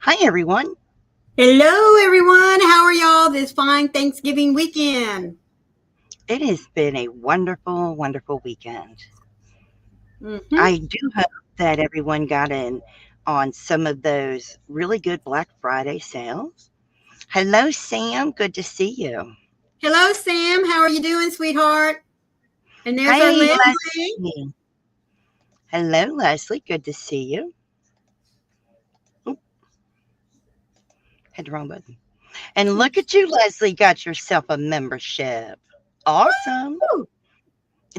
Hi, everyone. Hello, everyone. How are y'all this fine Thanksgiving weekend? It has been a wonderful, wonderful weekend. Mm-hmm. I do hope that everyone got in on some of those really good Black Friday sales. Hello, Sam. Good to see you. Hello, Sam. How are you doing, sweetheart? And there's our Hi, Leslie. Leslie. Hello, Leslie. Good to see you. Oop, had the wrong button. And look at you, Leslie. Got yourself a membership. Awesome. Woo!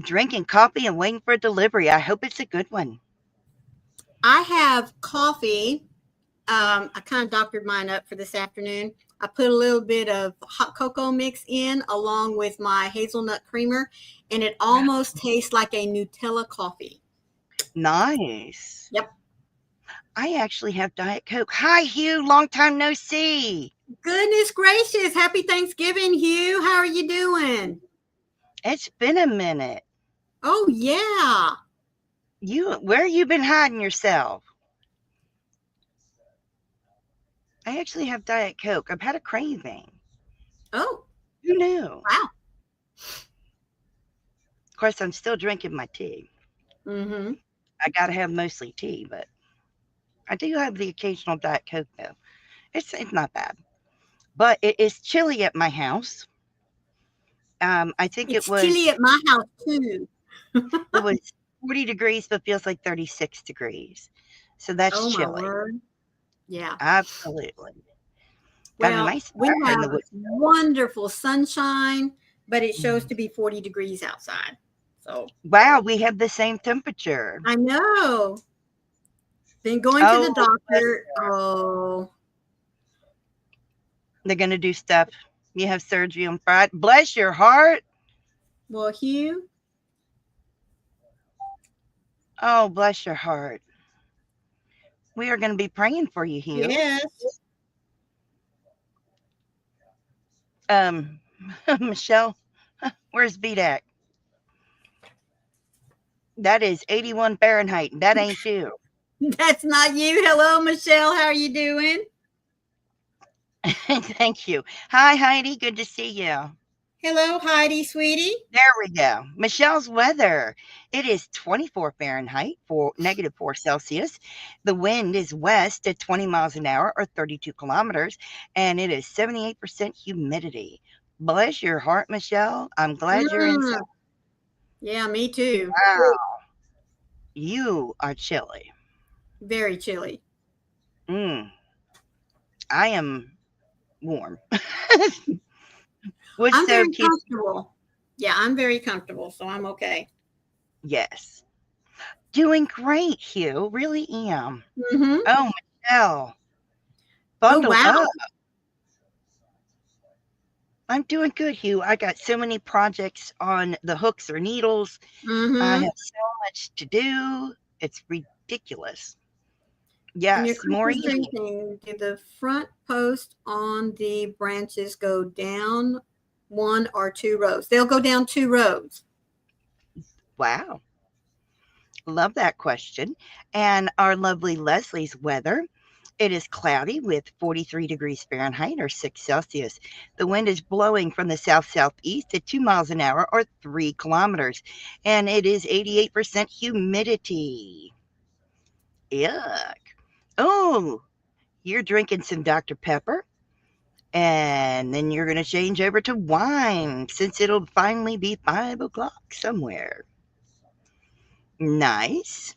Drinking coffee and waiting for a delivery. I hope it's a good one. I have coffee. I kind of doctored mine up for this afternoon. I put a little bit of hot cocoa mix in along with my hazelnut creamer, and it almost tastes like a Nutella coffee. Nice. Yep. I actually have Diet Coke. Hi, Hugh. Long time no see. Goodness gracious. Happy Thanksgiving, Hugh. How are you doing? It's been a minute. Oh, yeah. Where you been hiding yourself? I actually have Diet Coke. I've had a craving. Oh, Who knew? wow. Of course, I'm still drinking my tea. Mm-hmm. I gotta have mostly tea, but I do have the occasional Diet Coke though. It's not bad, but it is chilly at my house. I think It's chilly at my house too. it was 40 degrees, but feels like 36 degrees. So that's Oh my chilly. word. Yeah. Absolutely. Got a Well, nice we fire in have the wood. wonderful sunshine, but it shows to be 40 degrees outside. So Wow, we have the same temperature. I know. Been going to Oh, the doctor. Oh, they're gonna do stuff. You have surgery on Friday. Bless your heart. well, Hugh. Oh, bless your heart. We are gonna be praying for you, Hugh. Yes. Um, Michelle, where's BDAC? That is 81 Fahrenheit. That ain't you. That's not you. Hello, Michelle. How are you doing? Thank you. Hi, Heidi. Good to see you. Hello, Heidi, sweetie. There we go. Michelle's weather. It is 24 Fahrenheit for -4 Celsius. The wind is west at 20 miles an hour or 32 kilometers, and it is 78% humidity. Bless your heart, Michelle. I'm glad you're inside. Mm, yeah, me too. Wow. You are chilly. Very chilly. Mm, I am warm. Which I'm so very keeps, comfortable. Yeah, I'm very comfortable, so I'm okay. yes. Doing great, Hugh. Really am. Mm-hmm. Oh, Michelle, Oh, bundle wow. up. I'm doing good, Hugh. I got so many projects on the hooks or needles. I Mm-hmm. have so much to do. It's ridiculous. And your Yes, Christmas Maureen. tree thing, do the front post on the branches go down one or two rows? They'll go down two rows. Wow. Love that question. And our lovely Leslie's weather. It is cloudy with 43 degrees Fahrenheit or 6 Celsius. The wind is blowing from the south southeast at 2 miles an hour or 3 kilometers. And it is 88% humidity. Yuck. Oh, you're drinking some Dr. Pepper. And then you're going to change over to wine since it'll finally be 5 o'clock somewhere. Nice.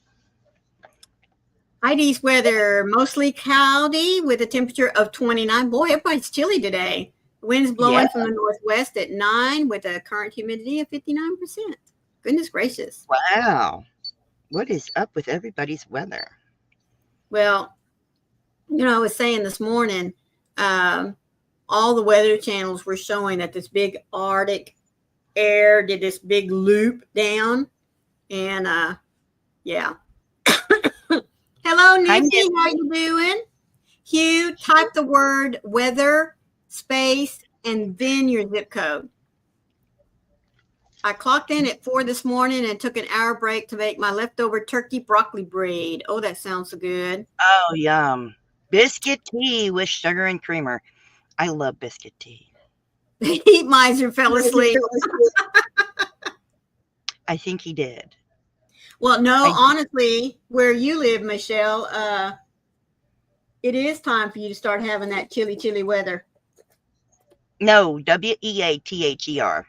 Heidi's weather, mostly cloudy with a temperature of 29. Boy, everybody's chilly today. The wind's Yeah. blowing from the northwest at 9 with a current humidity of 59%. Goodness gracious. Wow. What is up with everybody's weather? Well, I was saying this morning, um, all the weather channels were showing that this big Arctic air did this big loop down. And yeah. Hello, Hi, Nifty. How Nifty. you doing? Hugh, type the word weather, space, and then your zip code. I clocked in at 4 this morning and took an hour break to make my leftover turkey broccoli braid. Oh, that sounds so good. Oh, yum. Biscuit tea with sugar and creamer. I love biscuit tea. The heat miser fell asleep. I think he did. Well, no, I honestly, where you live, Michelle, it is time for you to start having that chilly, chilly weather. no, Weather.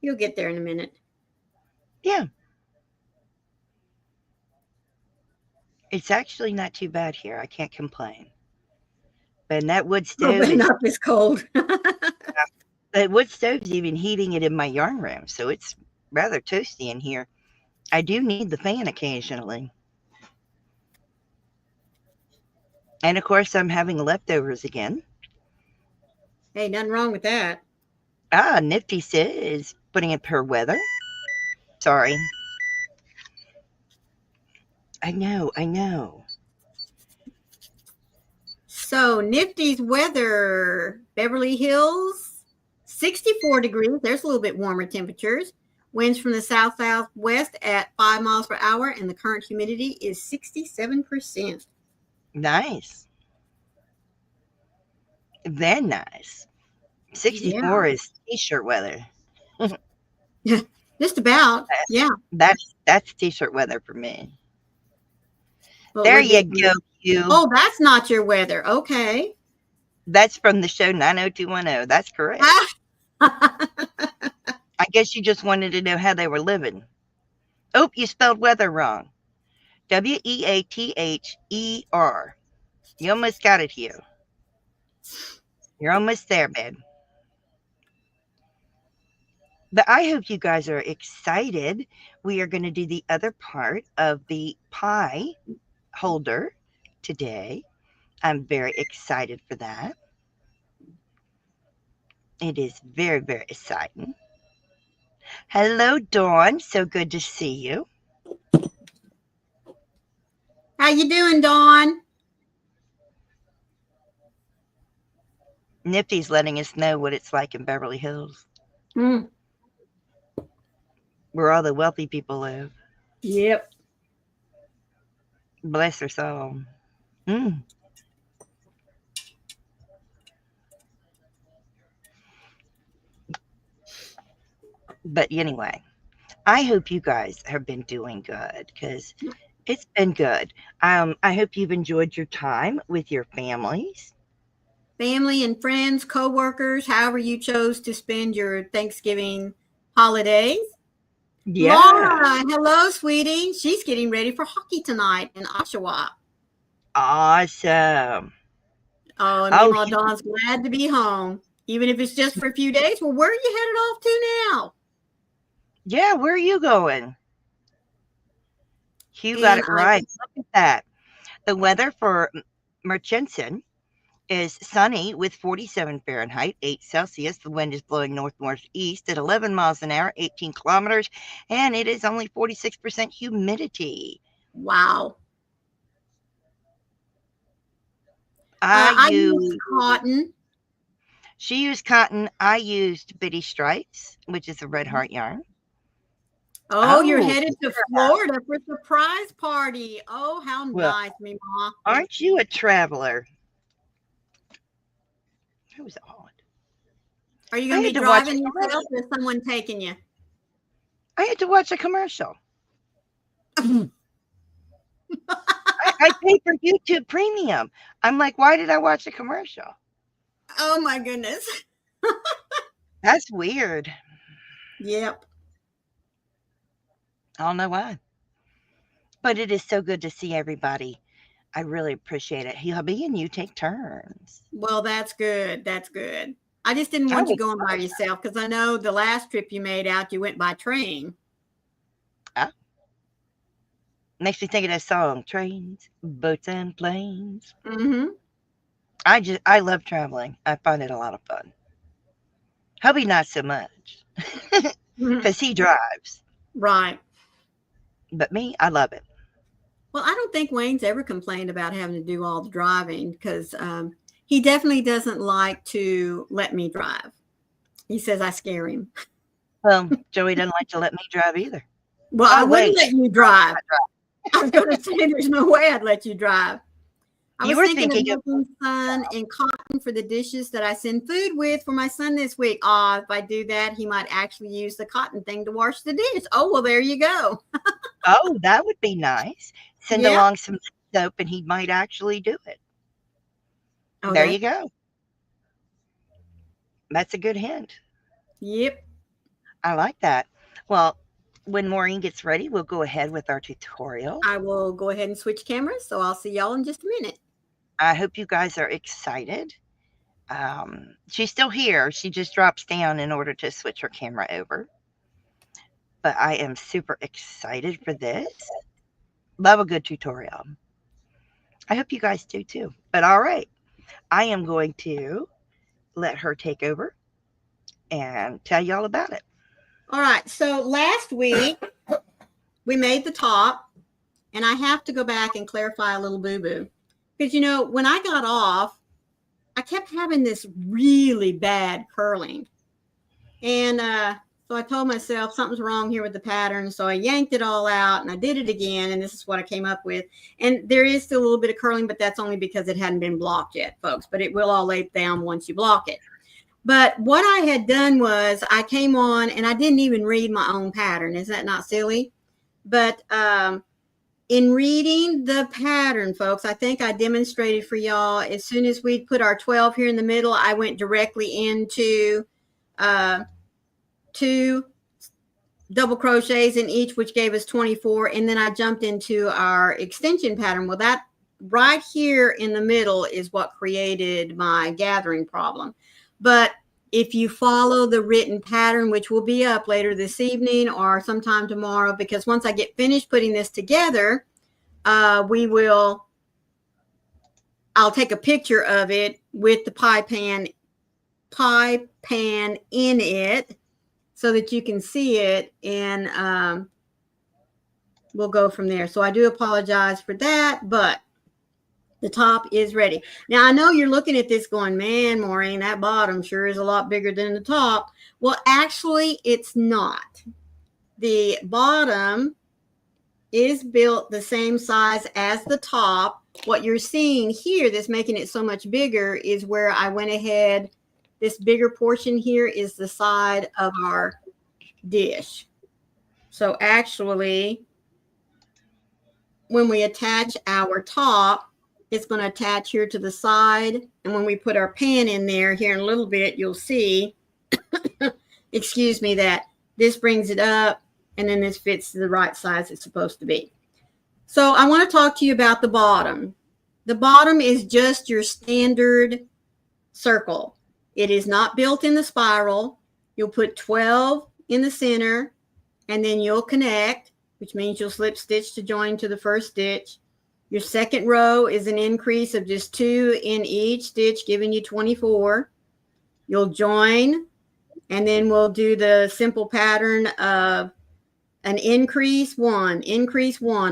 You'll get there in a minute. Yeah, it's actually not too bad here. I can't complain. And that wood Oh, stove but is not this cold. that wood stove's even heating it in my yarn room, so it's rather toasty in here. I do need the fan occasionally. And of course, I'm having leftovers again. Hey, nothing wrong with that. Ah, Nifty says putting up her weather. Sorry. I know, I know. So, Nifty's weather, Beverly Hills, 64 degrees. There's a little bit warmer temperatures. Winds from the south southwest at 5 miles per hour, and the current humidity is 67%. Nice. Very nice. Yeah, 64 is t-shirt weather. just about. Yeah, That's t-shirt weather for me. well, it There would be you for me. go, you. Oh, that's not your weather. Okay. That's from the show 90210. That's correct. I guess you just wanted to know how they were living. Oh, you spelled weather wrong. Weather. You almost got it here. You're almost there, babe. But I hope you guys are excited. We are going to do the other part of the pie holder today. I'm very excited for that. It is very, very exciting. Hello, Dawn. So good to see you. How you doing, Dawn? Nifty's letting us know what it's like in Beverly Hills, Mm, where all the wealthy people live. yep. Bless her soul. Mm. But anyway, I hope you guys have been doing good because it's been good. I hope you've enjoyed your time with your families. Family and friends, co-workers, however you chose to spend your Thanksgiving holidays. Yeah. Laura, hello, sweetie. She's getting ready for hockey tonight in Oshawa. Awesome. Oh, and Oh, Meemaw Dawn's glad to be home, even if it's just for a few days. Well, where are you headed off to now? yeah. Where are you going? You got And it I, right. Look at that. The weather for Murchison is sunny with 47 Fahrenheit, 8 Celsius. The wind is blowing north northeast at 11 miles an hour, 18 kilometers, and it is only 46% humidity. wow. I I use use cotton. She used cotton. I used bitty stripes, which is a red heart yarn. Oh, you're Oh, headed to Florida for a surprise party. Oh, how well, nice, Meemaw. aren't you a traveler? Who's odd? Are you I going to had be to watch a driving yourself commercial. or is someone taking you? I had to watch a commercial. I paid for YouTube Premium. I'm like, why did I watch a commercial? Oh, my goodness. That's weird. Yep. I don't know why. But it is so good to see everybody. I really appreciate it. Hubby and you take turns. Well, that's good. That's good. I just didn't I want you was going by yourself because I know the last trip you made out, you went by train. ah, makes me think of that song, Trains, Boats and Planes. Mm-hmm. I love traveling. I find it a lot of fun. Hubby not so much. Mm-hmm. Because he drives. Right. But me, I love it. Well, I don't think Wayne's ever complained about having to do all the driving because he definitely doesn't like to let me drive. He says I scare him. Well, Joey doesn't like to let me drive either. Well, I Oh, wouldn't wait. let you drive. I was going to say there's no way I'd let you drive. I You was were thinking of thinking of, making sun and cotton for the dishes that I send food with for my son this week. If I do that, he might actually use the cotton thing to wash the dish. Oh, well, there you go. oh, that would be nice. Send Yeah. along some soap and he might actually do it. Oh, There that. you go. That's a good hint. Yep. I like that. Well, when Maureen gets ready, we'll go ahead with our tutorial. I will go ahead and switch cameras. So I'll see y'all in just a minute. I hope you guys are excited. She's still here. She just drops down in order to switch her camera over. But I am super excited for this. Love a good tutorial. I hope you guys do too. But all right, I am going to let her take over and tell you all about it. All right. So last week we made the top, and I have to go back and clarify a little boo-boo. Because, when I got off, I kept having this really bad curling. And so I told myself something's wrong here with the pattern. So I yanked it all out and I did it again. And this is what I came up with. And there is still a little bit of curling, but that's only because it hadn't been blocked yet, folks. But it will all lay down once you block it. But what I had done was I came on and I didn't even read my own pattern. Is that not silly? But in reading the pattern, folks, I think I demonstrated for y'all, as soon as we put our 12 here in the middle, I went directly into 2 double crochets in each, which gave us 24. And then I jumped into our extension pattern. Well, that right here in the middle is what created my gathering problem. But if you follow the written pattern, which will be up later this evening or sometime tomorrow, because once I get finished putting this together, I'll take a picture of it with the pie pan in it so that you can see it, and we'll go from there. So I do apologize for that, but the top is ready. Now, I know you're looking at this going, man, Maureen, that bottom sure is a lot bigger than the top. Well, actually, it's not. The bottom is built the same size as the top. What you're seeing here that's making it so much bigger is where I went ahead. This bigger portion here is the side of our dish. So actually, when we attach our top, it's going to attach here to the side. And when we put our pan in there here in a little bit, you'll see, excuse me, that this brings it up and then this fits to the right size it's supposed to be. So I want to talk to you about the bottom. The bottom is just your standard circle. It is not built in the spiral. You'll put 12 in the center and then you'll connect, which means you'll slip stitch to join to the first stitch. Your second row is an increase of just 2 in each stitch, giving you 24. You'll join, and then we'll do the simple pattern of an increase 1,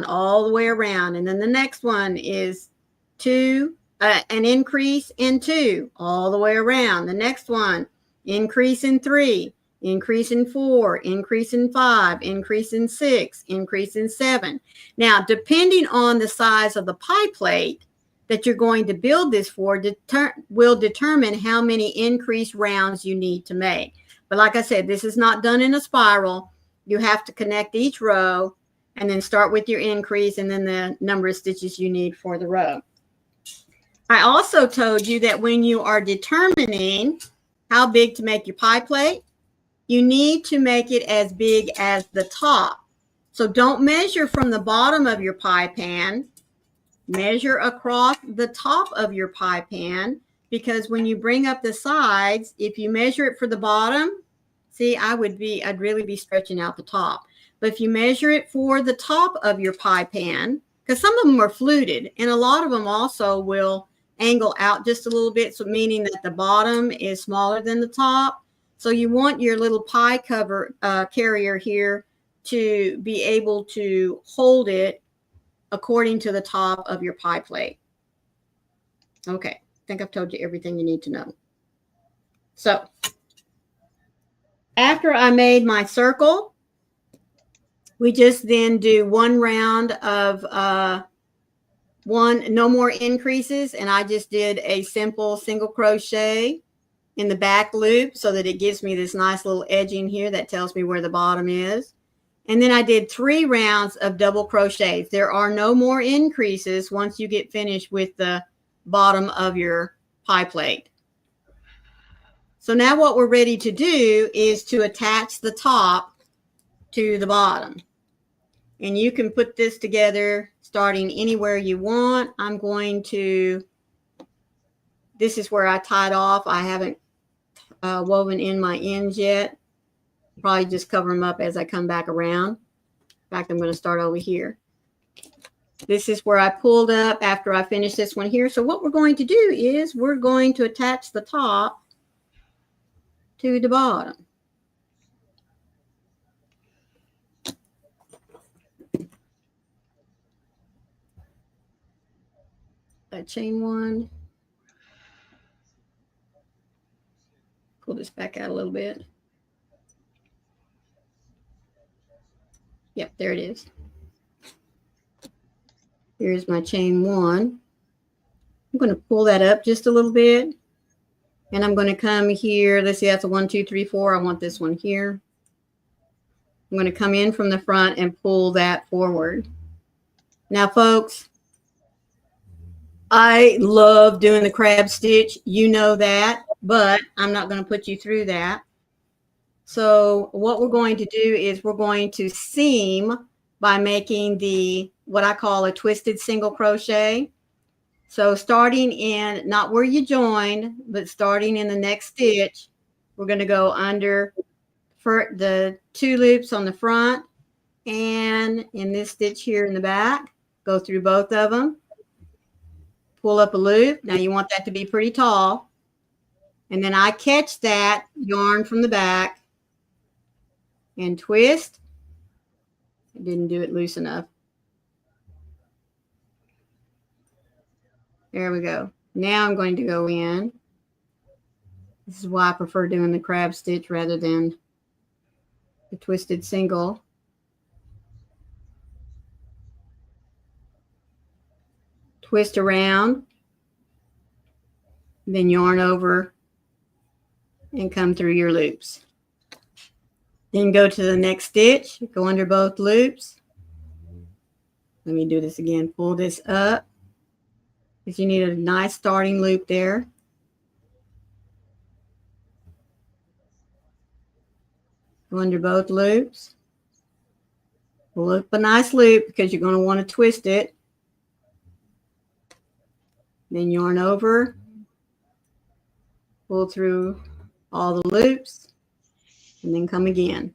all the way around. And then the next one is 2, an increase in 2, all the way around. The next one, increase in 3, increase in 4, increase in 5, increase in 6, increase in 7. Now, depending on the size of the pie plate that you're going to build this for, will determine how many increase rounds you need to make. But like I said, this is not done in a spiral. You have to connect each row and then start with your increase and then the number of stitches you need for the row. I also told you that when you are determining how big to make your pie plate, you need to make it as big as the top. So don't measure from the bottom of your pie pan. Measure across the top of your pie pan, because when you bring up the sides, if you measure it for the bottom, see, I'd really be stretching out the top. But if you measure it for the top of your pie pan, because some of them are fluted and a lot of them also will angle out just a little bit, so meaning that the bottom is smaller than the top. So you want your little pie cover carrier here to be able to hold it according to the top of your pie plate. Okay, I think I've told you everything you need to know. So After I made my circle, we just then do one round of no more increases, and I just did a simple single crochet in the back loop so that it gives me this nice little edging here that tells me where the bottom is. And then I did 3 rounds of double crochets. There are no more increases once you get finished with the bottom of your pie plate. So now what we're ready to do is to attach the top to the bottom. And you can put this together starting anywhere you want. I'm going to, this is where I tied off. I haven't woven in my ends yet. Probably just cover them up as I come back around. In fact, I'm going to start over here. This is where I pulled up after I finished this one here. So what we're going to do is we're going to attach the top to the bottom. Chain 1. Pull this back out a little bit. Yep, there it is. Here's my chain 1. I'm going to pull that up just a little bit. And I'm going to come here. Let's see, that's a 1, 2, 3, 4. I want this one here. I'm going to come in from the front and pull that forward. Now, folks, I love doing the crab stitch. You know that, but I'm not going to put you through that. So what we're going to do is we're going to seam by making the, what I call a twisted single crochet. So starting in, not where you joined, but starting in the next stitch, we're going to go under for the 2 loops on the front and in this stitch here in the back, go through both of them, pull up a loop. Now you want that to be pretty tall. And then I catch that yarn from the back and twist. I didn't do it loose enough. There we go. Now I'm going to go in. This is why I prefer doing the crab stitch rather than the twisted single. Twist around, then yarn over and come through your loops. Then go to the next stitch, go under both loops. Let me do this again. Pull this up because you need a nice starting loop there. Go under both loops. Pull up a nice loop because you're going to want to twist it. Then yarn over, pull through all the loops, and then come again.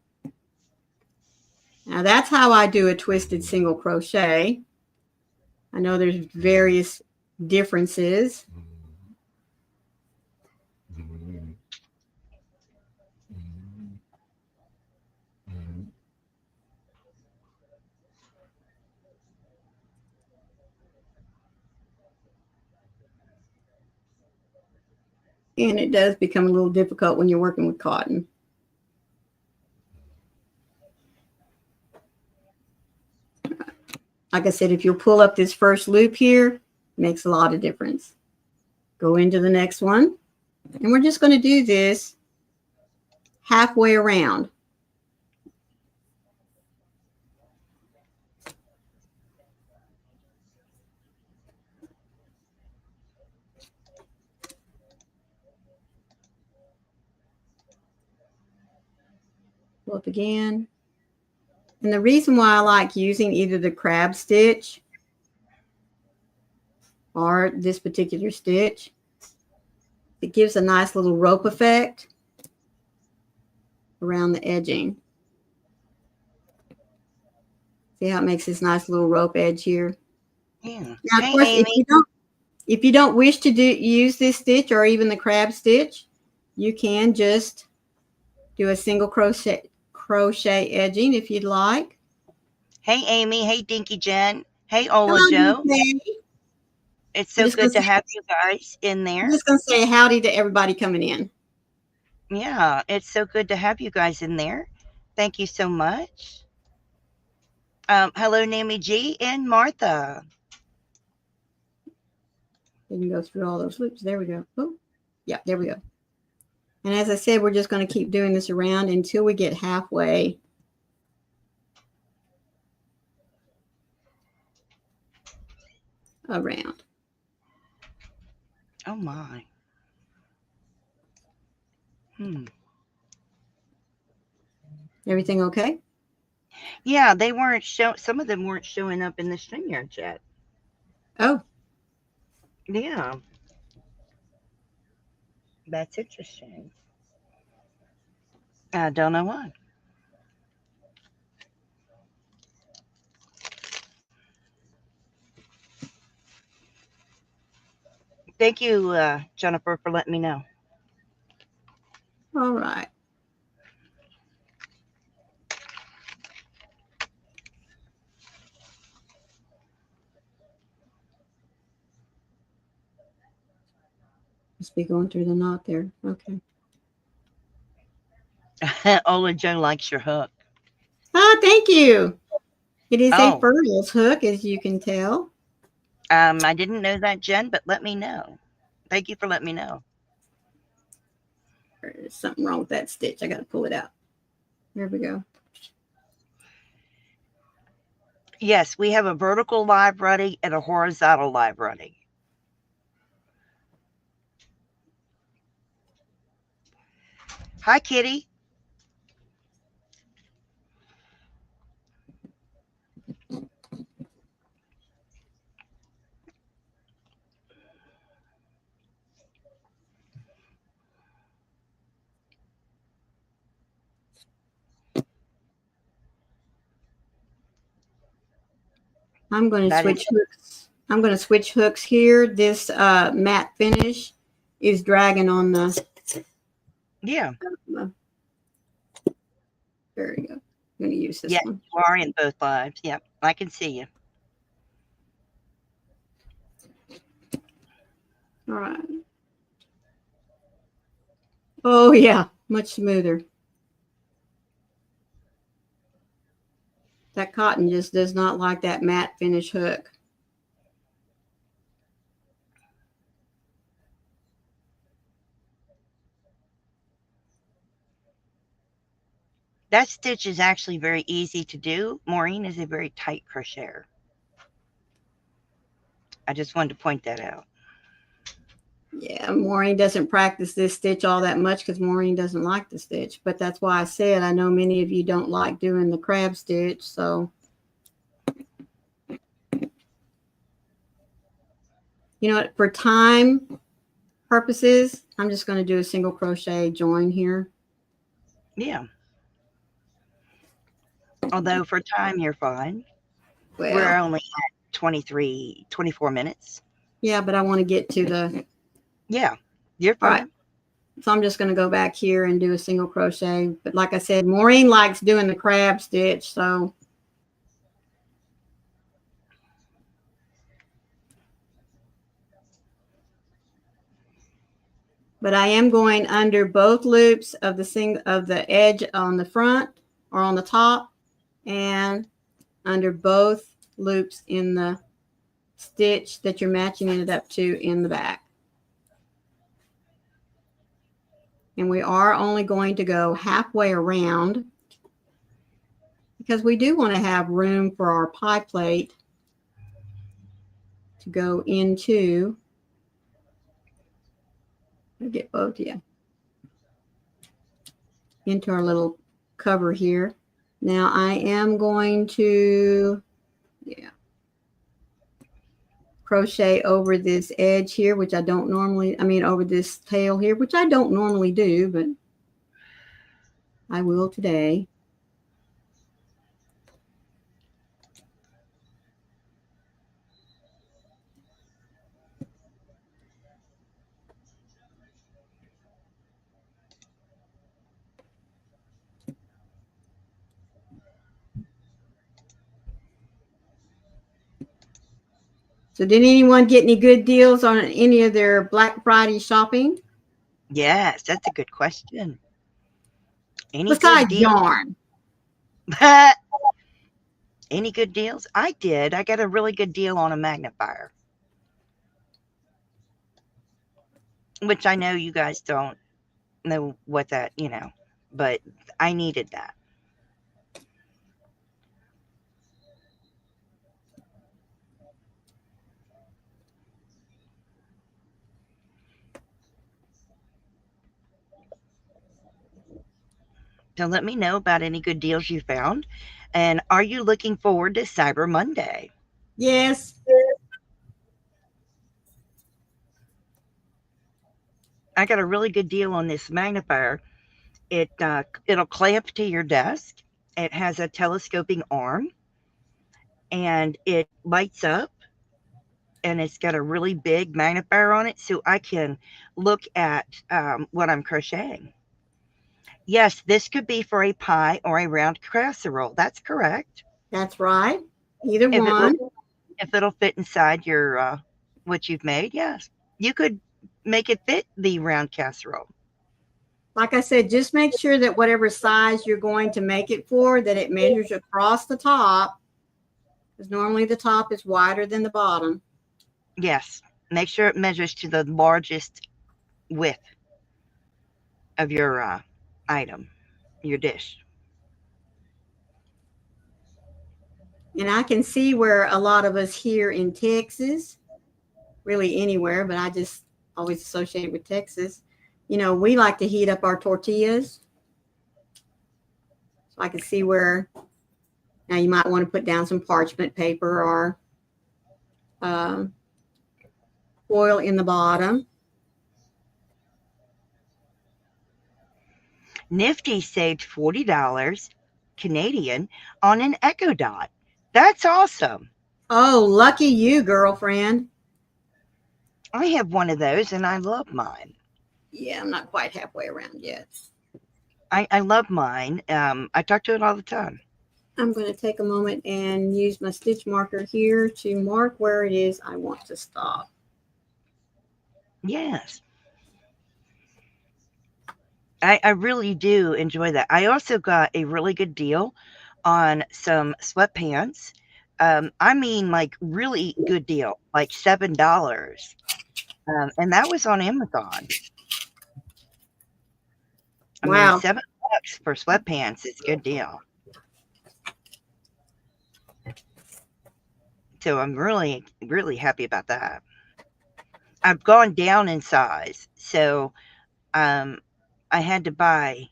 Now that's how I do a twisted single crochet. I know there's various differences. And it does become a little difficult when you're working with cotton. Like I said, if you'll pull up this first loop here, it makes a lot of difference. Go into the next one. And we're just going to do this halfway around. Pull up again. And the reason why I like using either the crab stitch or this particular stitch, it gives a nice little rope effect around the edging. See how it makes this nice little rope edge here? Yeah. Now, of course, if you don't wish to use this stitch or even the crab stitch, you can just do a single crochet edging if you'd like. Hey, Amy. Hey, Dinky Jen. Hey, Ola Joe. It's so good to have you guys in there. I'm just going to say howdy to everybody coming in. Yeah, it's so good to have you guys in there. Thank you so much. Hello, Nammy G and Martha. Didn't go through all those loops. There we go. Oh, yeah, there we go. And as I said, we're just going to keep doing this around until we get halfway. Around. Oh my. Hmm. Everything okay? Yeah, they weren't show. Some of them weren't showing up in the StreamYard chat. Oh, Yeah, that's interesting. I don't know why. Thank you, Jennifer, for letting me know. all right. Must be going through the knot there. Okay. Ola Joe likes your hook. Ah, thank you. It is a Oh, furl's hook, as you can tell. I didn't know that, Jen, but let me know. Thank you for letting me know. There's something wrong with that stitch. I got to pull it out. There we go. Yes, we have a vertical live running and a horizontal live running. Hi, Kitty. I'm going to That is, switch hooks. I'm going to switch hooks here. This matte finish is dragging on the. yeah. There we go. I'm going to use this Yes, one. you are in both lives. Yep, I can see you. All right. Oh, yeah. Much smoother. That cotton just does not like that matte finish hook. That stitch is actually very easy to do. Maureen is a very tight crocheter. I just wanted to point that out. Yeah, Maureen doesn't practice this stitch all that much because Maureen doesn't like the stitch. But that's why I said I know many of you don't like doing the crab stitch. So, you know what? For time purposes, I'm just going to do a single crochet join here. Yeah. Although for time, you're fine. We're Well, only at 23, 24 minutes. yeah, but I want to get to the. Yeah, you're All right. fine. So I'm just going to go back here and do a single crochet. But like I said, Maureen likes doing the crab stitch. So but I am going under both loops of the edge on the front or on the top and under both loops in the stitch that you're matching it up to in the back. And we are only going to go halfway around because we do want to have room for our pie plate to go into. I'll get both, yeah, into our little cover here. Now I am going to, yeah, crochet over this edge here, which I don't normally, over this tail here, which I don't normally do, but I will today. So did anyone get any good deals on any of their Black Friday shopping? Yes, that's a good question. Any good besides deals? yarn? Any good deals? I did. I got a really good deal on a magnifier, which I know you guys don't know what that, but I needed that. So let me know about any good deals you found. And are you looking forward to Cyber Monday? Yes. I got a really good deal on this magnifier. It'll clamp to your desk. It has a telescoping arm, and it lights up, and it's got a really big magnifier on it, so I can look at what I'm crocheting. Yes, this could be for a pie or a round casserole. That's correct. That's right. Either If it will, one. if it'll fit inside your what you've made, yes, you could make it fit the round casserole. Like I said, just make sure that whatever size you're going to make it for, that it measures across the top, because normally the top is wider than the bottom. Yes, make sure it measures to the largest width of your item, your dish. And I can see where a lot of us here in Texas, really anywhere, but I just always associate with Texas, we like to heat up our tortillas. So I can see where now you might want to put down some parchment paper or um, foil in the bottom. Nifty saved $40 Canadian on an Echo Dot. That's awesome. Oh, lucky you, girlfriend. I have one of those and I love mine. Yeah, I'm not quite halfway around yet. I love mine. I talk to it all the time. I'm going to take a moment and use my stitch marker here to mark where it is I want to stop. Yes. I really do enjoy that. I also got a really good deal on some sweatpants. I mean, like, really good deal, like $7. And that was on Amazon. I mean, Wow. $7 for sweatpants is a good deal. So I'm really, really happy about that. I've gone down in size, so um, I had to buy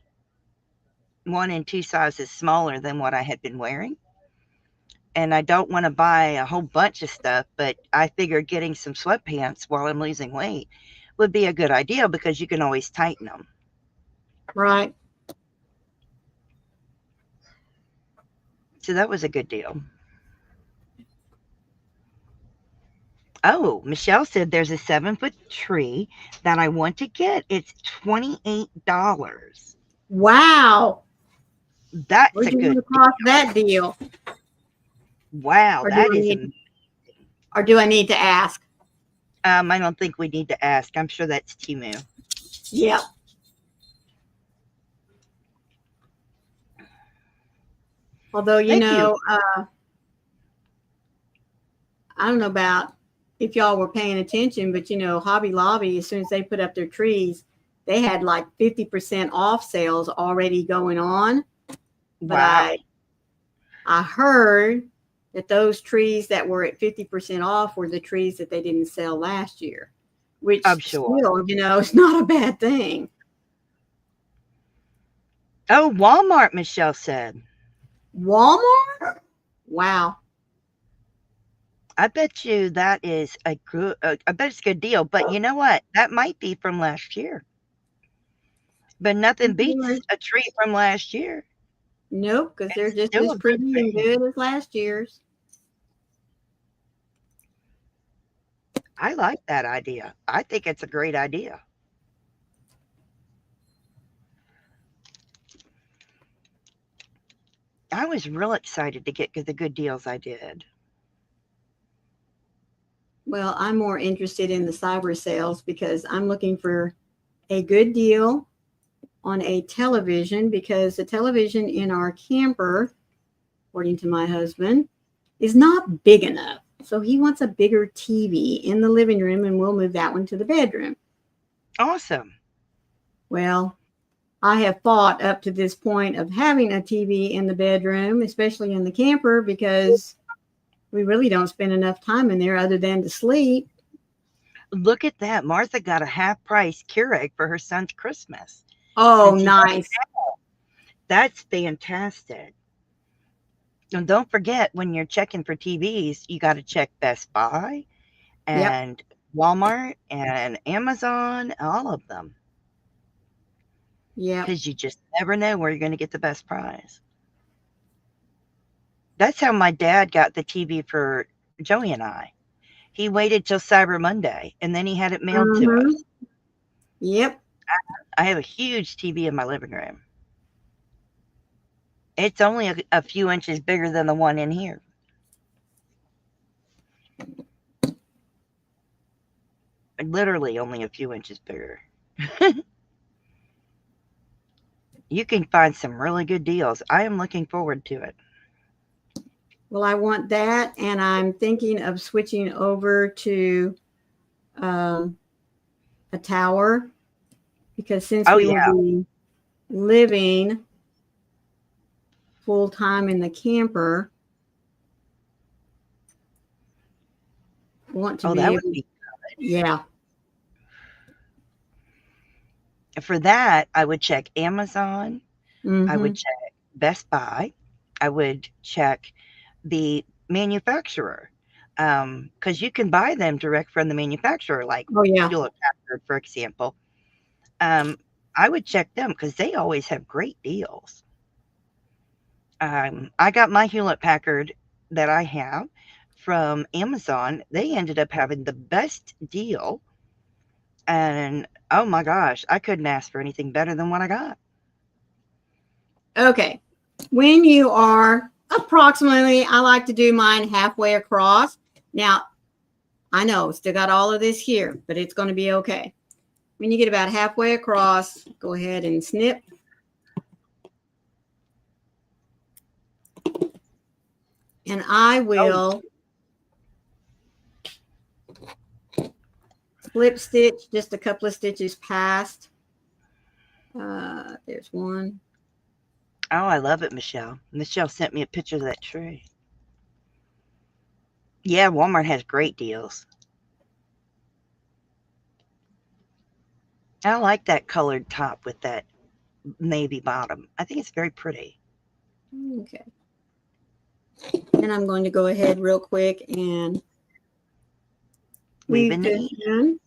1 and 2 sizes smaller than what I had been wearing. And I don't want to buy a whole bunch of stuff, but I figured getting some sweatpants while I'm losing weight would be a good idea because you can always tighten them. Right. So that was a good deal. Oh, Michelle said there's a 7-foot tree that I want to get. It's $28. Wow. That's Where'd a you good come across that deal? wow. Or do That I is need, a or do I need to ask? I don't think we need to ask. I'm sure that's Timu. Yep. Although, Thank you. I don't know about if y'all were paying attention, but Hobby Lobby, as soon as they put up their trees, they had like 50% off sales already going on. But Wow. I heard that those trees that were at 50% off were the trees that they didn't sell last year, which I'm sure. still, is not a bad thing. Oh, Walmart, Michelle said. Walmart? Wow. I bet you that is a good, I bet it's a good deal. But you know what? That might be from last year. But nothing beats a tree from last year. Nope, because they're It's just still as a good pretty and tree. good as last year's. I like that idea. I think it's a great idea. I was real excited to get the good deals I did. Well, I'm more interested in the cyber sales because I'm looking for a good deal on a television because the television in our camper, according to my husband, is not big enough. So he wants a bigger TV in the living room, and we'll move that one to the bedroom. Awesome. Well, I have fought up to this point of having a TV in the bedroom, especially in the camper, because we really don't spend enough time in there other than to sleep. Look at that. Martha got a half price Keurig for her son's Christmas. Oh, Since nice. That's fantastic. And don't forget, when you're checking for TVs, you got to check Best Buy Yep. and Walmart and Amazon, all of them, Yep. because you just never know where you're going to get the best price. That's how my dad got the TV for Joey and I. He waited till Cyber Monday, and then he had it mailed to Mm-hmm. us. Yep. I have a huge TV in my living room. It's only a few inches bigger than the one in here. Literally only a few inches bigger. You can find some really good deals. I am looking forward to it. Well, I want that, and I'm thinking of switching over to a tower because since Oh, we yeah. will be living full time in the camper, I want to Oh, be that able. would be. Yeah. For that, I would check Amazon. I Mm-hmm. would check Best Buy. I would check the manufacturer because you can buy them direct from the manufacturer, like Oh, yeah. Hewlett Packard, for example. Um, I would check them because they always have great deals. I got my Hewlett Packard that I have from Amazon. They ended up having the best deal, and oh my gosh, I couldn't ask for anything better than what I got. Okay. When you are approximately, I like to do mine halfway across. Now, I know, still got all of this here, but it's going to be okay. When you get about halfway across, go ahead and snip. And I will slip stitch just a couple of stitches past. There's one. Oh, I love it, Michelle. Michelle sent me a picture of that tree. Yeah, Walmart has great deals. I like that colored top with that navy bottom. I think it's very pretty. Okay. And I'm going to go ahead real quick and Weave weave in the this E. in.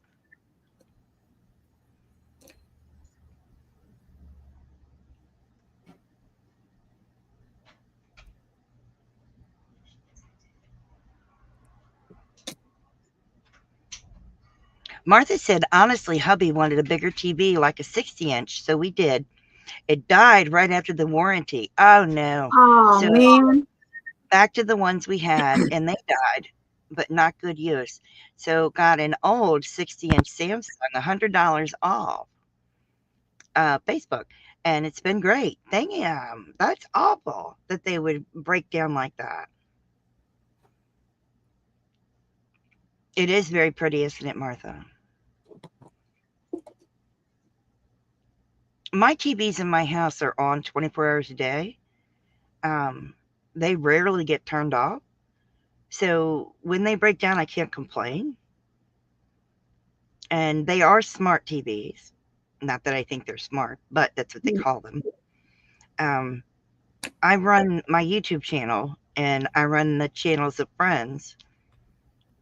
Martha said, honestly, hubby wanted a bigger TV, like a 60-inch, so we did. It died right after the warranty. Oh, no. Oh, So man. back to the ones we had, and they died, but not good use. So got an old 60-inch Samsung, $100 off Facebook, and it's been great. That's awful that they would break down like that. It is very pretty, isn't it, Martha? My TVs in my house are on 24 hours a day. Um, they rarely get turned off. So when they break down, I can't complain. And they are smart TVs. Not that I think they're smart, but that's what they call them. Um, I run my YouTube channel and I run the channels of friends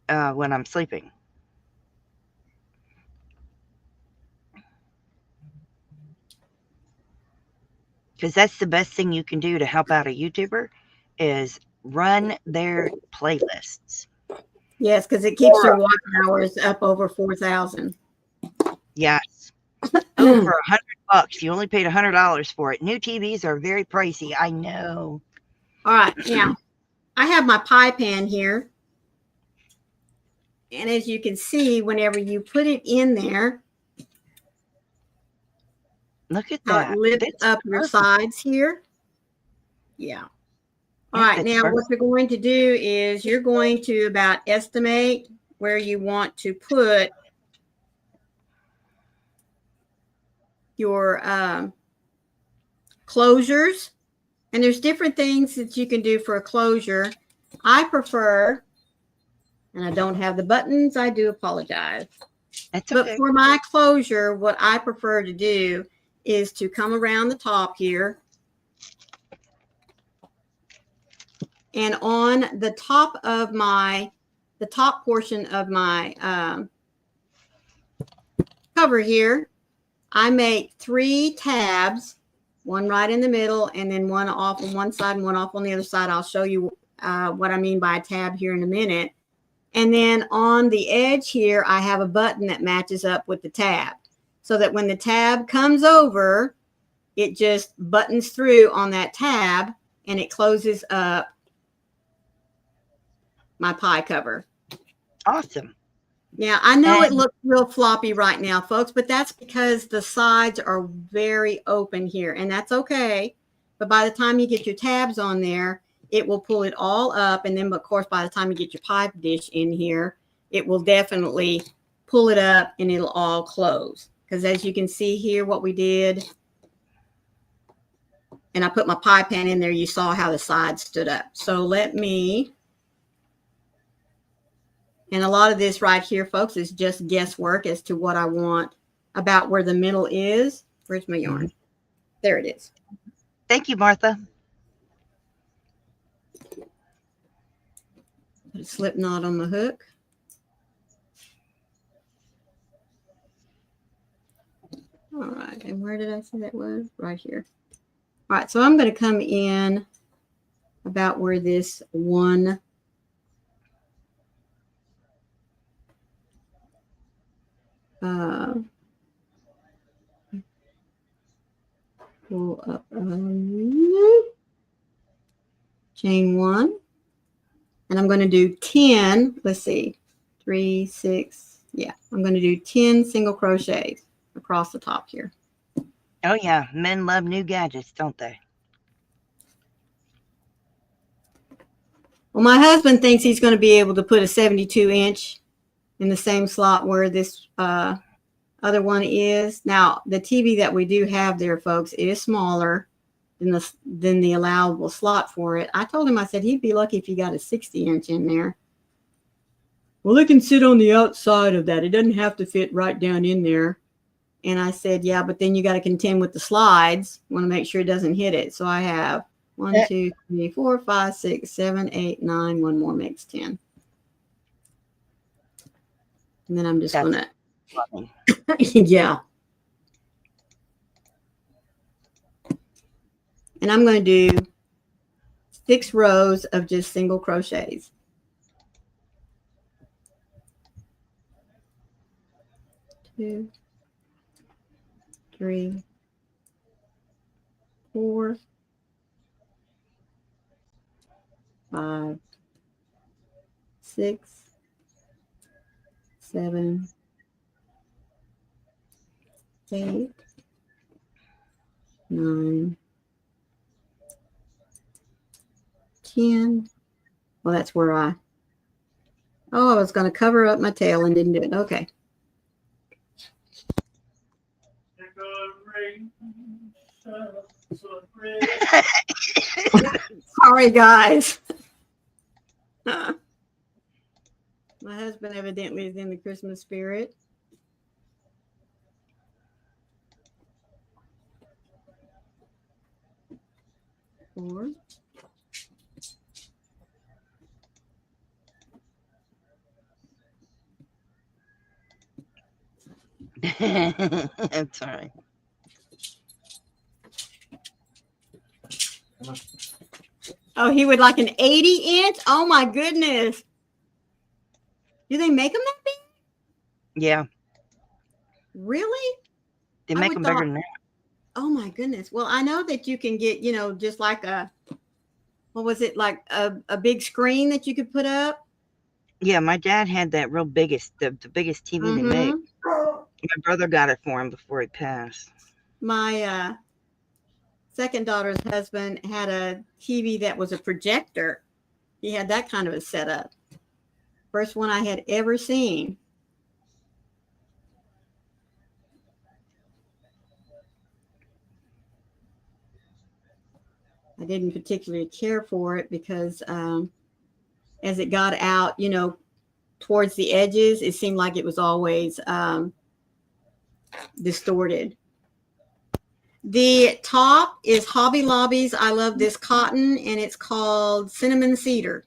when I'm sleeping. Because that's the best thing you can do to help out a YouTuber is run their playlists. Yes, because it keeps your watch hours up over 4,000. Yes. Oh, for $100, you only paid $100 for it. New TVs are very pricey. I know. All right, now I have my pie pan here. And as you can see, whenever you put it in there, Look at how it that. lifts Fits up your perfect. sides here. Yeah. All It right, fits now what perfect. you're going to do is you're going to about estimate where you want to put your closures. And there's different things that you can do for a closure. I prefer, and I don't have the buttons, I do apologize. That's But okay. for my closure, what I prefer to do is to come around the top here. And on the top of the top portion of my cover here, I make 3 tabs, one right in the middle, and then one off on one side and one off on the other side. I'll show you what I mean by a tab here in a minute. And then on the edge here, I have a button that matches up with the tab, so that when the tab comes over, it just buttons through on that tab and it closes up my pie cover. Awesome. Now, I know And it looks real floppy right now, folks, but that's because the sides are very open here, and that's okay. But by the time you get your tabs on there, it will pull it all up. And then, of course, by the time you get your pie dish in here, it will definitely pull it up and it'll all close. Because as you can see here, what we did, and I put my pie pan in there, you saw how the sides stood up. So let me... And a lot of this right here, folks, is just guesswork as to what I want about where the middle is. Where's my yarn? There it is. thank you, Martha. Put a slip knot on the hook. All right, and where did I say that was? Right here. All right, so I'm going to come in about where this one pull up chain 1, and I'm going to do 10. Let's see, 3, 6. Yeah, I'm going to do 10 single crochets across the top here. Oh, yeah. Men love new gadgets, don't they? Well, my husband thinks he's going to be able to put a 72-inch in the same slot where this other one is. Now, the TV that we do have there, folks, is smaller than the allowable slot for it. I told him, I said, he'd be lucky if he got a 60-inch in there. Well, it can sit on the outside of that. It doesn't have to fit right down in there. And I said, yeah, but then you got to contend with the slides. You want to make sure it doesn't hit it. So I have 1, 2, 3, 4, 5, 6, 7, 8, 9. One more makes 10. And then I'm just going to, yeah. And I'm going to do 6 rows of just single crochets. 2, 3, 4, 5, 6, 7, 8, 9, 10. Well, that's where I was going to cover up my tail and didn't do it. Okay. Sorry, guys. My husband evidently is in the Christmas spirit. Four. I'm sorry. Oh, he would like an 80-inch? Oh, my goodness. Do they make them that big? Yeah. Really? They make them bigger than that. Oh, my goodness. Well, I know that you can get, just like what was it, like a big screen that you could put up? Yeah, my dad had that real biggest, the biggest TV they make. My brother got it for him before he passed. My second daughter's husband had a TV that was a projector. He had that kind of a setup. First one I had ever seen. I didn't particularly care for it because as it got out, towards the edges, it seemed like it was always distorted. The top is Hobby Lobby's I Love This Cotton, and it's called Cinnamon Cedar.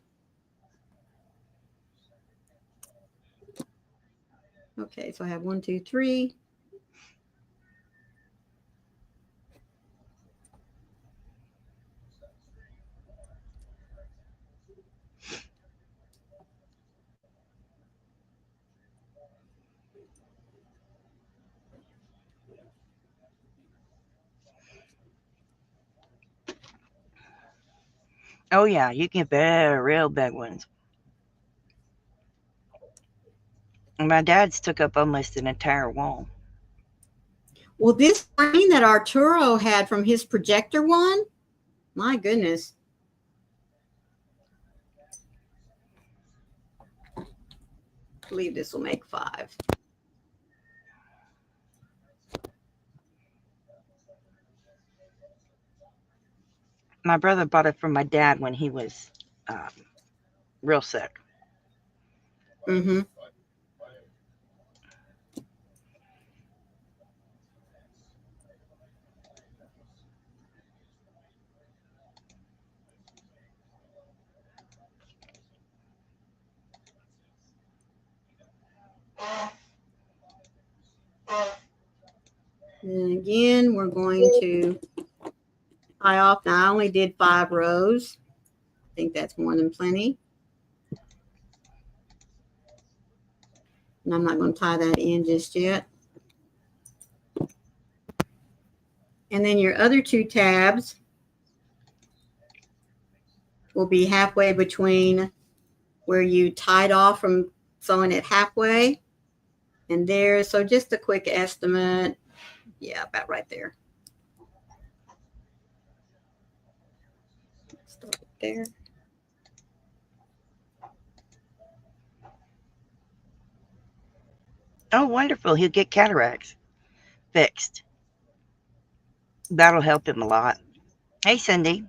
Okay, so I have 1, 2, 3. Oh yeah, you can get real big ones. My dad's took up almost an entire wall. Well, this screen that Arturo had from his projector one, my goodness. I believe this will make 5. My brother bought it from my dad when he was real sick. Mm-hmm. And again, we're going to tie off. Now, I only did 5 rows. I think that's more than plenty. And I'm not going to tie that in just yet. And then your other 2 tabs will be halfway between where you tied off from sewing it halfway and there. So just a quick estimate. Yeah, about right there. Start there. Oh, wonderful. He'll get cataracts fixed. That'll help him a lot. Hey, Cindy.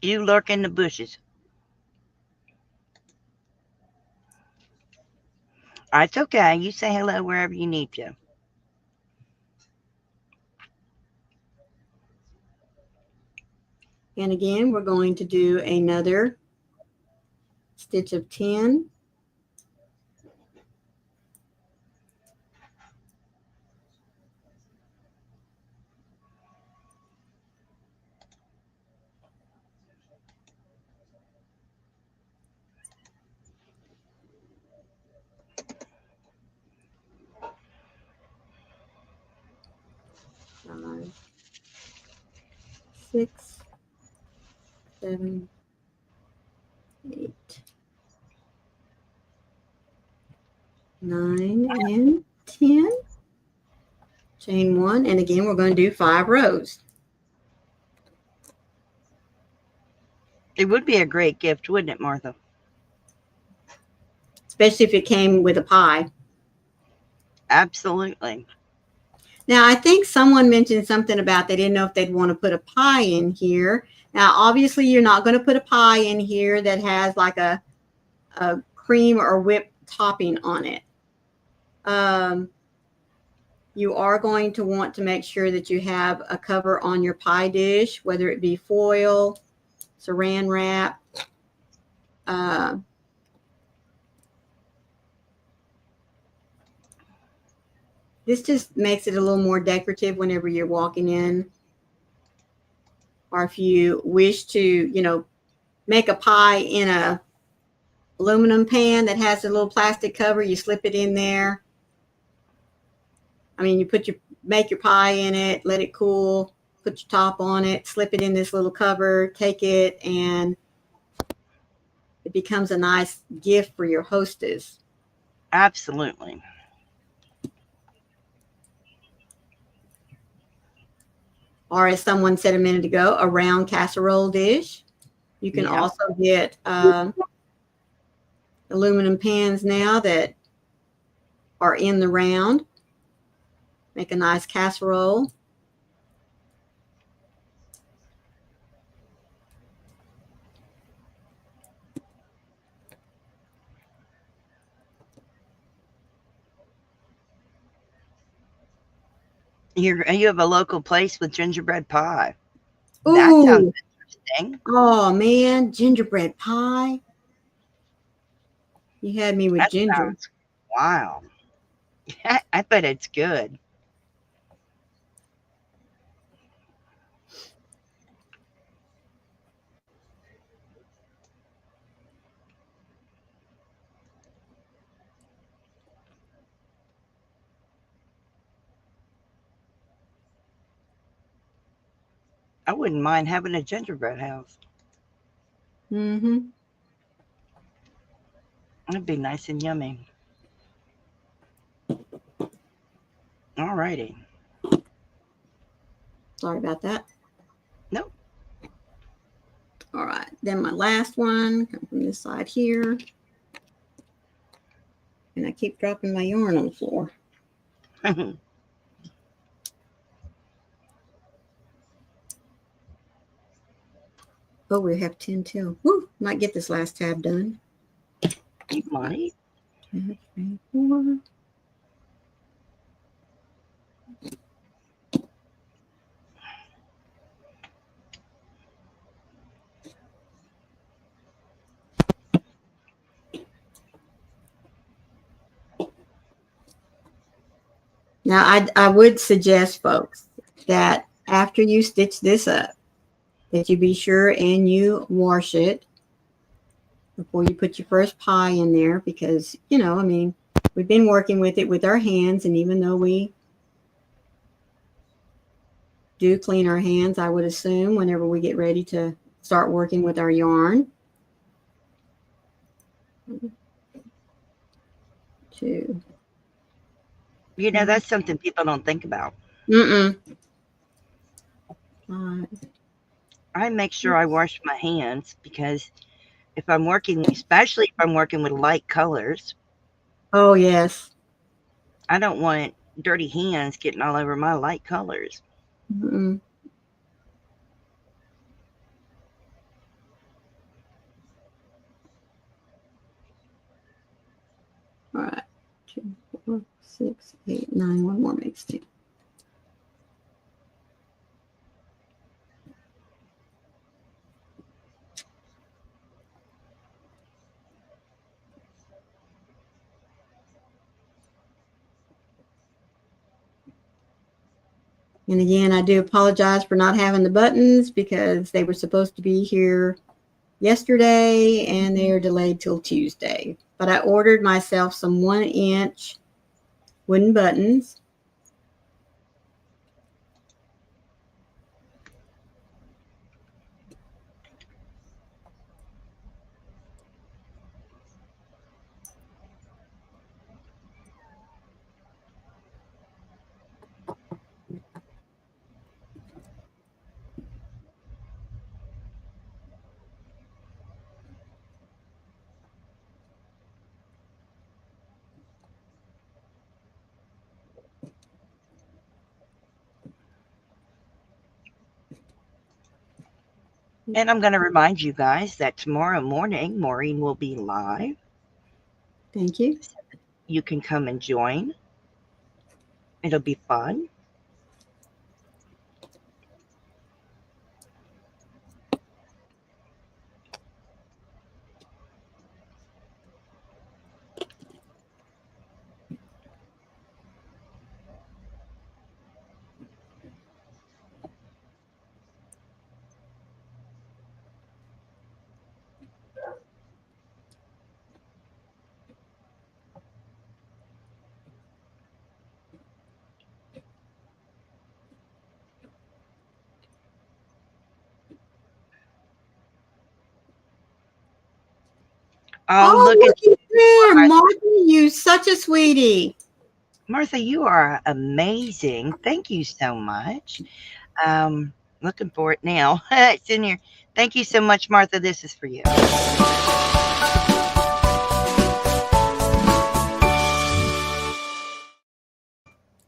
You lurk in the bushes. It's okay. You say hello wherever you need to. And again, we're going to do another stitch of 10. Five, 6, 7, 8, 9, and 10. Chain 1, and again, we're going to do 5 rows. It would be a great gift, wouldn't it, Martha? Especially if it came with a pie. Absolutely. Now, I think someone mentioned something about they didn't know if they'd want to put a pie in here. Now, obviously, you're not going to put a pie in here that has like a cream or whipped topping on it. You are going to want to make sure that you have a cover on your pie dish, whether it be foil, saran wrap. This just makes it a little more decorative whenever you're walking in. Or if you wish to, make a pie in a aluminum pan that has a little plastic cover, you slip it in there. I mean, you make your pie in it, let it cool, put your top on it, slip it in this little cover, take it, and it becomes a nice gift for your hostess. Absolutely. Or as someone said a minute ago, a round casserole dish. You can Yep. also get aluminum pans now that are in the round. Make a nice casserole. You have a local place with gingerbread pie. That sounds Ooh, interesting. oh man, gingerbread pie. You had me with That ginger. sounds wow. I bet it's good. I wouldn't mind having a gingerbread house. Mm-hmm. It'd be nice and yummy. Alrighty. Sorry about that. Nope. All right. Then my last one, come from this side here. And I keep dropping my yarn on the floor. Oh, we have 10 till. Woo, might get this last tab done. You might. 2, 3, 4. Now, I would suggest, folks, that after you stitch this up, that you be sure and you wash it before you put your first pie in there because, I mean, we've been working with it with our hands, and even though we do clean our hands, I would assume, whenever we get ready to start working with our yarn. 2. That's something people don't think about. Mm-mm. 5. I make sure I wash my hands because if I'm working, especially if I'm working with light colors, Oh, yes. I don't want dirty hands getting all over my light colors. Mm-mm. All right. 2, 4, 6, 8, 9. One more makes 10. And again, I do apologize for not having the buttons because they were supposed to be here yesterday and they are delayed till Tuesday. But I ordered myself some 1-inch wooden buttons. And I'm going to remind you guys that tomorrow morning, Maureen will be live. Thank you. You can come and join. It'll be fun. Oh, Oh, look at look, there, Martha, you such a sweetie. Martha, you are amazing. Thank you so much. Looking for it now. It's in here. Thank you so much, Martha. This is for you.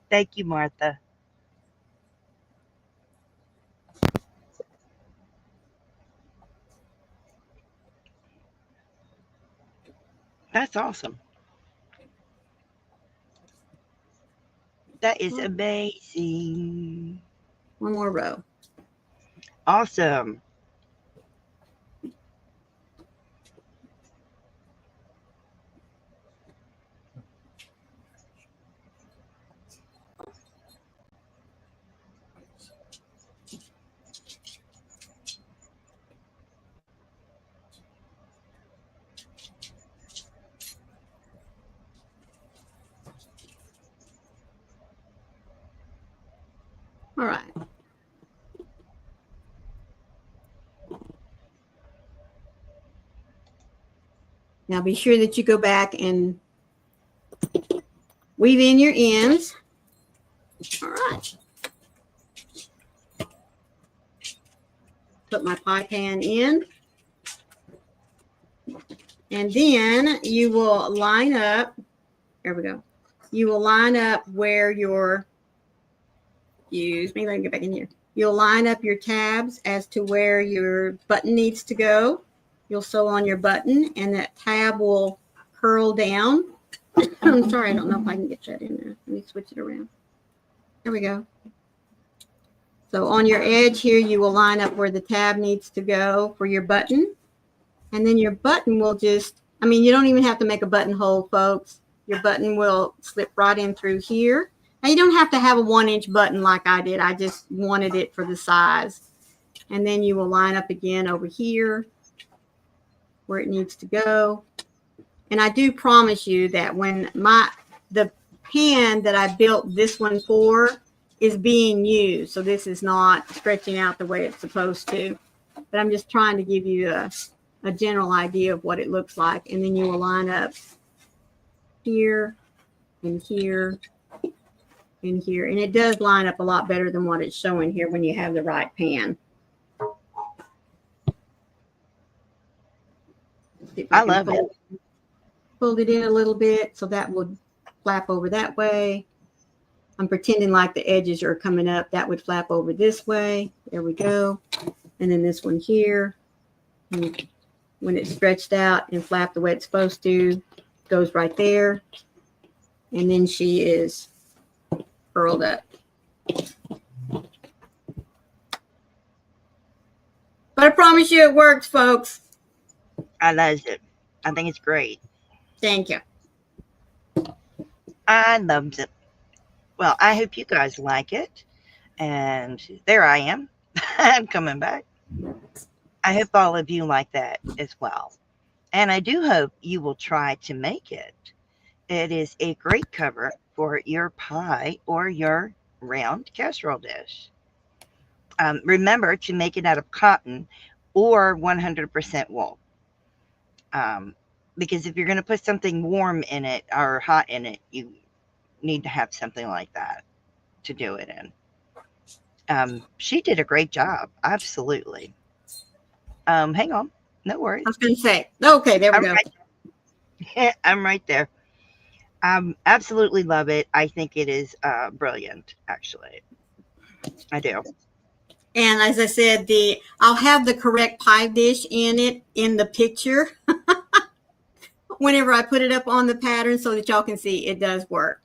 Thank you, Martha. That's awesome. That is amazing. One more row. Awesome. All right. Now be sure that you go back and weave in your ends. All right. Put my pie pan in. And then you will line up. There we go. You will line up where your, excuse me, let me get back in here. You'll line up your tabs as to where your button needs to go. You'll sew on your button and that tab will curl down. I'm sorry, I don't know if I can get that in there. Let me switch it around. There we go. So on your edge here, you will line up where the tab needs to go for your button. And then your button will just, I mean, you don't even have to make a buttonhole, folks. Your button will slip right in through here. Now you don't have to have a 1-inch button like I did. I just wanted it for the size. And then you will line up again over here where it needs to go. And I do promise you that when the pan that I built this one for is being used. So this is not stretching out the way it's supposed to. But I'm just trying to give you a general idea of what it looks like. And then you will line up here and here and here. And it does line up a lot better than what it's showing here when you have the right pan. I love it. Fold it in a little bit so that would flap over that way. I'm pretending like the edges are coming up. That would flap over this way. There we go. And then this one here. And when it's stretched out and flapped the way it's supposed to, goes right there. And then she is curled up. But I promise you it works, folks. I love it. I think it's great. Thank you. I loved it. Well, I hope you guys like it. And there I am. I'm coming back. I hope all of you like that as well. And I do hope you will try to make it. It is a great cover for your pie or your round casserole dish. Remember to make it out of cotton or 100% wool. Because if you're going to put something warm in it or hot in it, you need to have something like that to do it in. She did a great job. Absolutely. Hang on. No worries. I was going to say, okay, there we go. Right, I'm right there. Absolutely love it. I think it is brilliant, actually. I do. And as I said, I'll have the correct pie dish in it in the picture whenever I put it up on the pattern so that y'all can see it does work.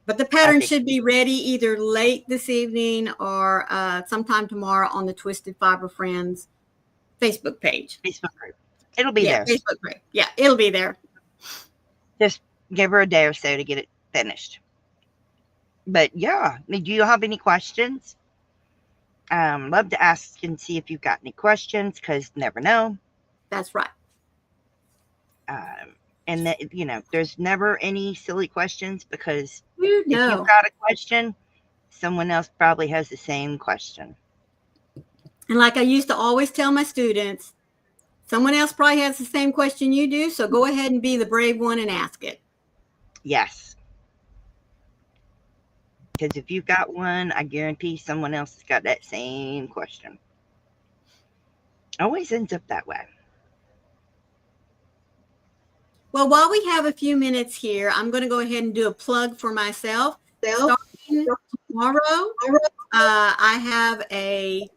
But the pattern should be ready either late this evening or sometime tomorrow on the Twisted Fiber Friends Facebook page. Facebook group. It'll be there. Facebook group. Yeah, it'll be there. Just give her a day or so to get it finished. But yeah, do you have any questions? Love to ask and see if you've got any questions because never know. That's right. And that, there's never any silly questions because if you've got a question, someone else probably has the same question. And like I used to always tell my students, Someone else probably has the same question you do, so go ahead and be the brave one and ask it. Yes. Because if you've got one, I guarantee someone else has got that same question. Always ends up that way. Well, while we have a few minutes here, I'm going to go ahead and do a plug for myself. Starting tomorrow, I have a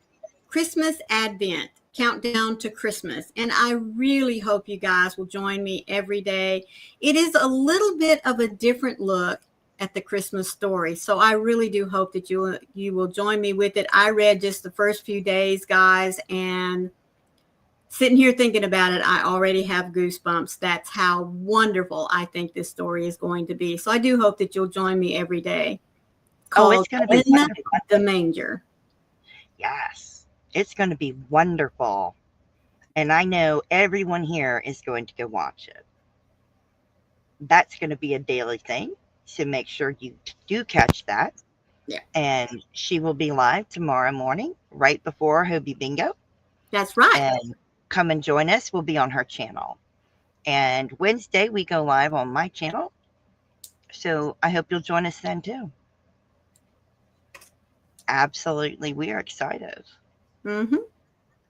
Christmas Advent countdown to Christmas, and I really hope you guys will join me every day. It is a little bit of a different look at the Christmas story, so I really do hope that you will join me with it. I read just the first few days, guys, and sitting here thinking about it, I already have goosebumps. That's how wonderful I think this story is going to be. So I do hope that you'll join me every day. Oh, it's going to be wonderful. The Manger. Yes, it's going to be wonderful. And I know everyone here is going to go watch it. That's going to be a daily thing. So make sure you do catch that. Yeah. And she will be live tomorrow morning, right before Hobie Bingo. That's right. And come and join us. We'll be on her channel. And Wednesday, we go live on my channel. So I hope you'll join us then too. Absolutely. We are excited. Mm-hmm.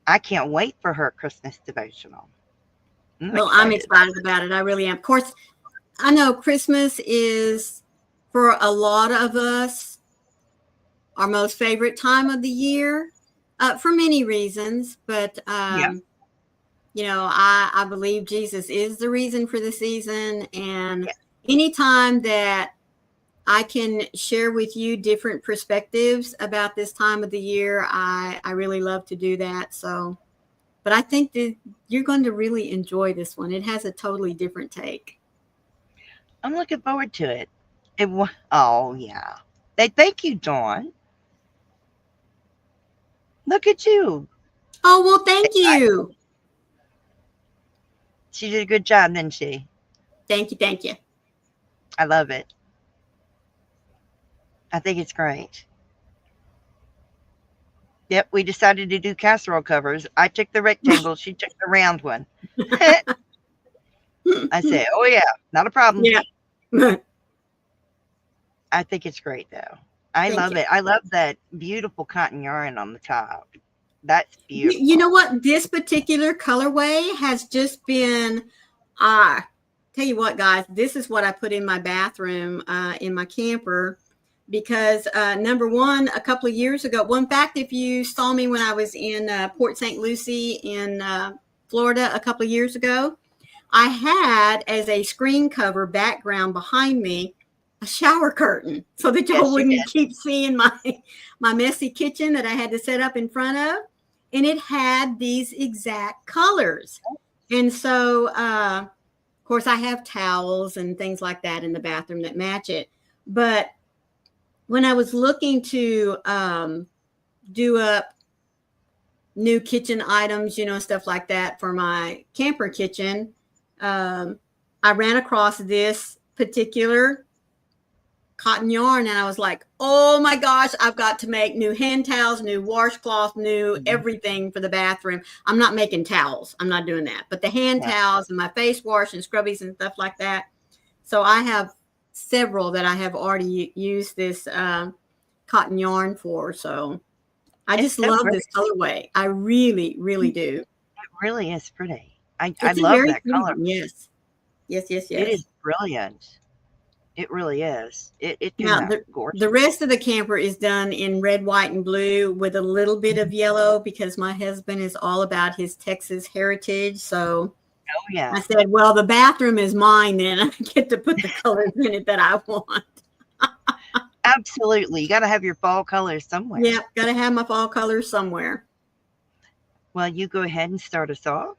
I can't wait for her Christmas devotional. I'm excited about it. I really am. Of course, I know Christmas is, for a lot of us, our most favorite time of the year for many reasons. But, you know, I believe Jesus is the reason for the season. And anytime that I can share with you different perspectives about this time of the year, I really love to do that. So, but I think that you're going to really enjoy this one. It has a totally different take. I'm looking forward to it. Oh, yeah. Thank you, Dawn. Look at you. Oh, well, thank you. She did a good job, didn't she? Thank you. Thank you. I love it. I think it's great. Yep, we decided to do casserole covers. I took the rectangle. She took the round one. I said, oh, yeah, not a problem. Yeah. I think it's great, though. I love it. I love that beautiful cotton yarn on the top. That's beautiful. You know what? This particular colorway has just been, tell you what, guys, this is what I put in my bathroom in my camper. Because number one, a couple of years ago, well, in fact, if you saw me when I was in Port St. Lucie in Florida a couple of years ago, I had as a screen cover background behind me a shower curtain so that y'all wouldn't keep seeing my messy kitchen that I had to set up in front of. And it had these exact colors. And so, of course, I have towels and things like that in the bathroom that match it. But when I was looking to do up new kitchen items, you know, stuff like that for my camper kitchen, I ran across this particular cotton yarn and I was like, oh my gosh, I've got to make new hand towels, new washcloth, new everything for the bathroom. I'm not making towels. I'm not doing that. But the hand towels and my face wash and scrubbies and stuff like that. So I have several that I have already used this cotton yarn for. So I just love this colorway. I really, really do. It really is pretty. I love that color. Yes. Yes. It is brilliant. It really is. It now, the rest of the camper is done in red, white, and blue with a little bit of yellow because my husband is all about his Texas heritage. So I said, well, the bathroom is mine then. I get to put the colors in it that I want. Absolutely. You got to have your fall colors somewhere. Yeah, got to have my fall colors somewhere. Well, you go ahead and start us off.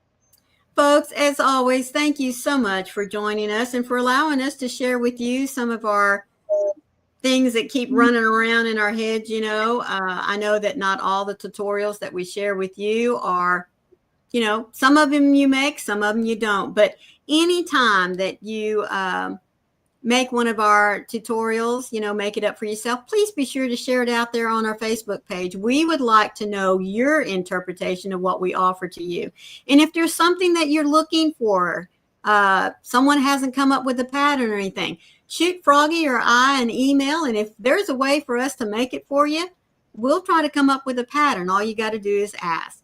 Folks, as always, thank you so much for joining us and for allowing us to share with you some of our things that keep running around in our heads. You know, I know that not all the tutorials that we share with you are, you know, some of them you make, some of them you don't. But anytime that you make one of our tutorials, make it up for yourself, please be sure to share it out there on our Facebook page. We would like to know your interpretation of what we offer to you. And if there's something that you're looking for, someone hasn't come up with a pattern or anything, shoot Froggy or I an email. And if there's a way for us to make it for you, we'll try to come up with a pattern. All you got to do is ask.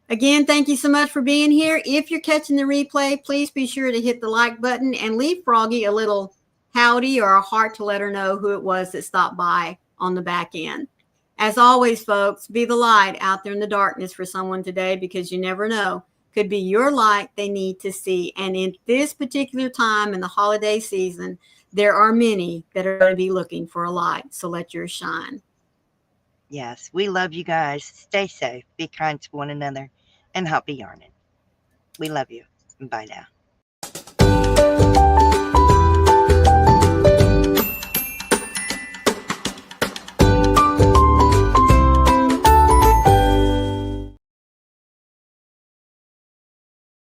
Again, thank you so much for being here. If you're catching the replay, please be sure to hit the like button and leave Froggy a little howdy or a heart to let her know who it was that stopped by on the back end. As always, folks, be the light out there in the darkness for someone today, because you never know. Could be your light they need to see. And in this particular time in the holiday season, there are many that are going to be looking for a light. So let yours shine. Yes, we love you guys. Stay safe, be kind to one another, and happy yarning. We love you. Bye now.